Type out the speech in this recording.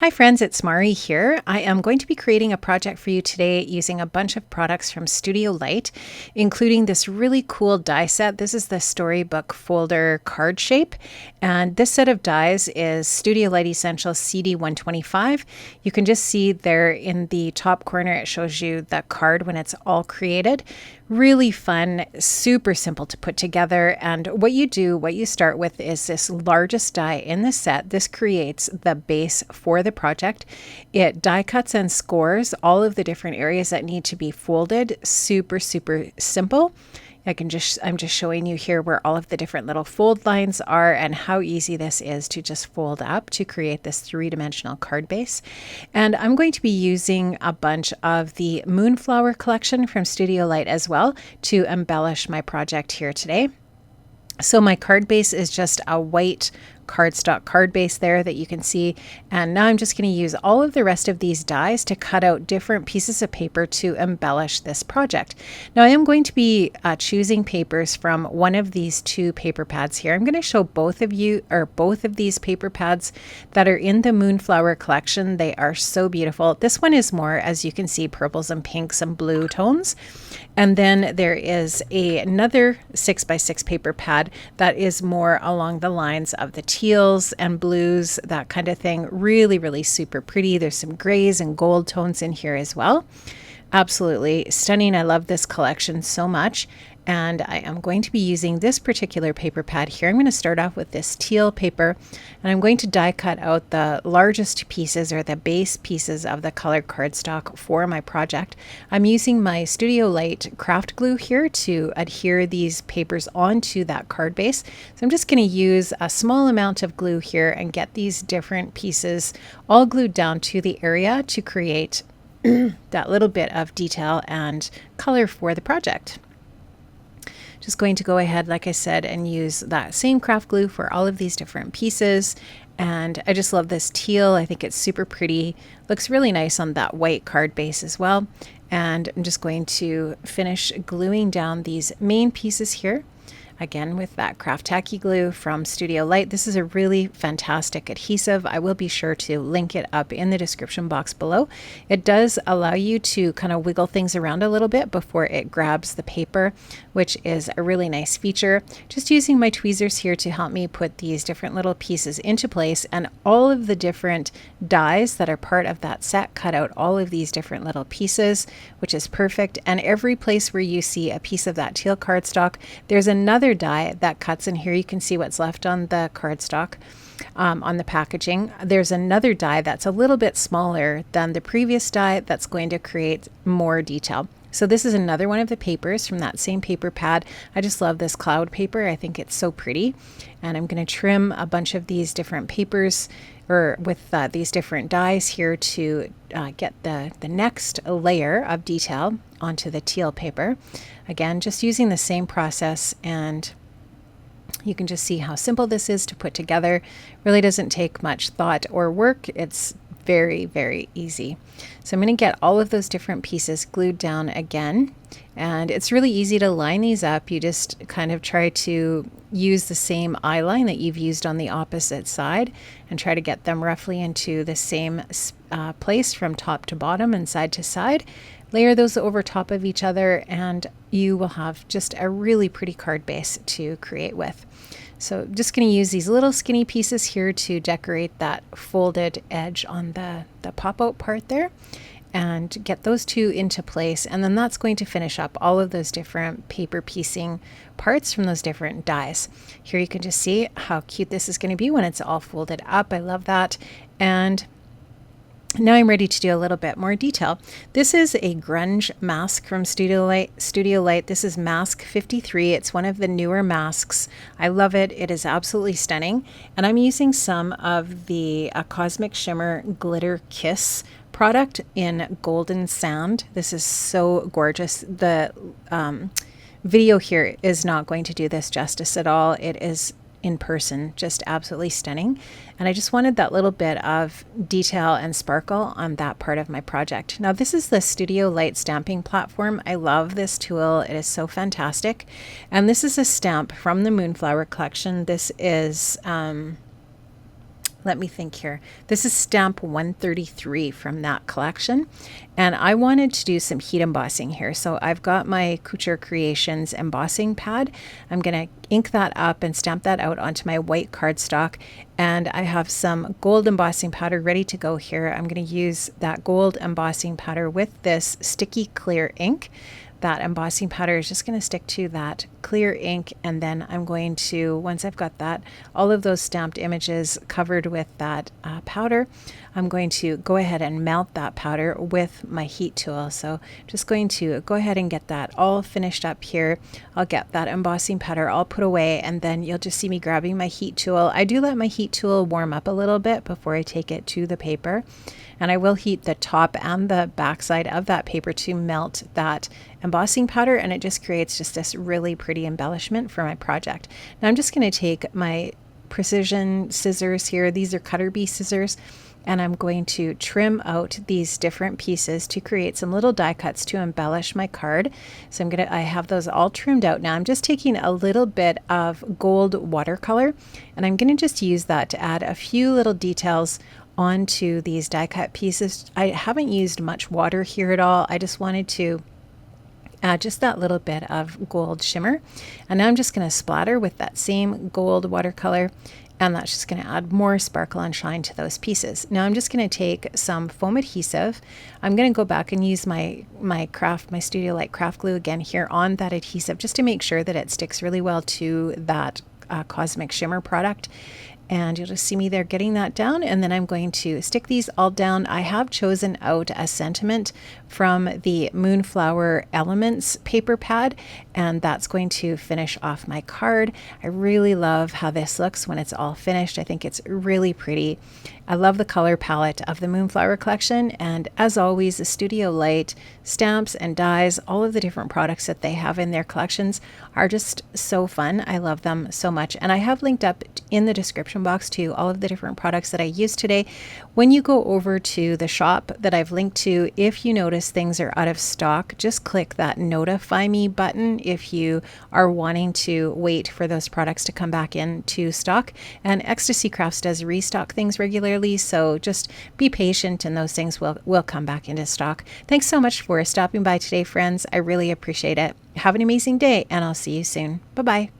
Hi friends, it's Mari here. I am going to be creating a project for you today using a bunch of products from Studio Light, including this really cool die set. This is the storybook folder card shape, and this set of dies is Studio Light Essentials CD125. You can just see there in the top corner, it shows you the card when it's all created. Really fun, super simple to put together. And what you start with is this largest die in the set. This creates the base for the project. It die cuts and scores all of the different areas that need to be folded. Super, super simple. I'm just showing you here where all of the different little fold lines are and how easy this is to just fold up to create this three-dimensional card base. And I'm going to be using a bunch of the Moonflower collection from Studio Light as well to embellish my project here today. So my card base is just a white cardstock card base there that you can see. And now I'm just going to use all of the rest of these dies to cut out different pieces of paper to embellish this project. Now I am going to be choosing papers from one of these two paper pads here. I'm going to show both of these paper pads that are in the Moonflower collection. They are so beautiful. This one is more, as you can see, purples and pinks and blue tones. And then there is another 6x6 paper pad that is more along the lines of the teals and blues, that kind of thing. Really, really super pretty. There's some grays and gold tones in here as well. Absolutely stunning. I love this collection so much. And I am going to be using this particular paper pad here. I'm going to start off with this teal paper, and I'm going to die cut out the largest pieces or the base pieces of the colored cardstock for my project. I'm using my Studio Light craft glue here to adhere these papers onto that card base. So I'm just going to use a small amount of glue here and get these different pieces all glued down to the area to create that little bit of detail and color for the project. Just going to go ahead, like I said, and use that same craft glue for all of these different pieces. And I just love this teal. I think it's super pretty. Looks really nice on that white card base as well. And I'm just going to finish gluing down these main pieces here. Again, with that craft tacky glue from Studio Light. This is a really fantastic adhesive. I will be sure to link it up in the description box below. It does allow you to kind of wiggle things around a little bit before it grabs the paper, which is a really nice feature. Just using my tweezers here to help me put these different little pieces into place, and all of the different dies that are part of that set cut out all of these different little pieces, which is perfect. And every place where you see a piece of that teal cardstock, there's another die that cuts, and here you can see what's left on the cardstock on the packaging. There's another die that's a little bit smaller than the previous die that's going to create more detail. So this is another one of the papers from that same paper pad. I just love this cloud paper. I think it's so pretty. And I'm going to trim a bunch of these different papers with these different dies here to get the next layer of detail onto the teal paper. Again, just using the same process, and you can just see how simple this is to put together. Really doesn't take much thought or work. It's very, very easy. So I'm going to get all of those different pieces glued down again, and it's really easy to line these up. You just kind of try to use the same eye line that you've used on the opposite side and try to get them roughly into the same place from top to bottom and side to side. Layer those over top of each other, and you will have just a really pretty card base to create with. So I'm just going to use these little skinny pieces here to decorate that folded edge on the pop-out part there, and get those two into place. And then that's going to finish up all of those different paper piecing parts from those different dies. Here you can just see how cute this is going to be when it's all folded up. I love that. And now I'm ready to do a little bit more detail. This is a Grunge Mask from Studio Light. This is Mask 53. It's one of the newer masks. I love it. It is absolutely stunning. And I'm using some of the Cosmic Shimmer Glitter Kiss product in Golden Sand. This is so gorgeous. The video here is not going to do this justice at all. It is in person just absolutely stunning, and I just wanted that little bit of detail and sparkle on that part of my project. Now this is the Studio Light stamping platform. I love this tool. It is so fantastic, and this is a stamp from the Moonflower collection. This is let me think here. This is stamp 133 from that collection. And I wanted to do some heat embossing here. So I've got my Couture Creations embossing pad. I'm going to ink that up and stamp that out onto my white cardstock. And I have some gold embossing powder ready to go here. I'm going to use that gold embossing powder with this sticky clear ink. That embossing powder is just going to stick to that clear ink, and then I'm going to, once I've got that, all of those stamped images covered with that powder, I'm going to go ahead and melt that powder with my heat tool. So just going to go ahead and get that all finished up here. I'll get that embossing powder all put away, and then you'll just see me grabbing my heat tool. I do let my heat tool warm up a little bit before I take it to the paper. And I will heat the top and the back side of that paper to melt that embossing powder, and it just creates just this really pretty embellishment for my project. Now I'm just going to take my precision scissors here. These are cutter bee scissors, and I'm going to trim out these different pieces to create some little die cuts to embellish my card. So I have those all trimmed out now. I'm just taking a little bit of gold watercolor, and I'm going to just use that to add a few little details onto these die cut pieces. I haven't used much water here at all. I just wanted to add just that little bit of gold shimmer. And now I'm just going to splatter with that same gold watercolor, and that's just going to add more sparkle and shine to those pieces. Now I'm just going to take some foam adhesive. I'm going to go back and use my Studio Light craft glue again here on that adhesive, just to make sure that it sticks really well to that Cosmic Shimmer product. And you'll just see me there getting that down, and then I'm going to stick these all down. I have chosen out a sentiment from the Moonflower Elements paper pad, and that's going to finish off my card. I really love how this looks when it's all finished. I think it's really pretty. I love the color palette of the Moonflower collection, and as always, the Studio Light stamps and dies, all of the different products that they have in their collections are just so fun. I love them so much, and I have linked up in the description box to all of the different products that I used today. When you go over to the shop that I've linked to, if you notice things are out of stock, just click that notify me button if you are wanting to wait for those products to come back into stock. And Ecstasy Crafts does restock things regularly, so just be patient and those things will come back into stock. Thanks so much for stopping by today, friends. I really appreciate it. Have an amazing day, and I'll see you soon. Bye-bye.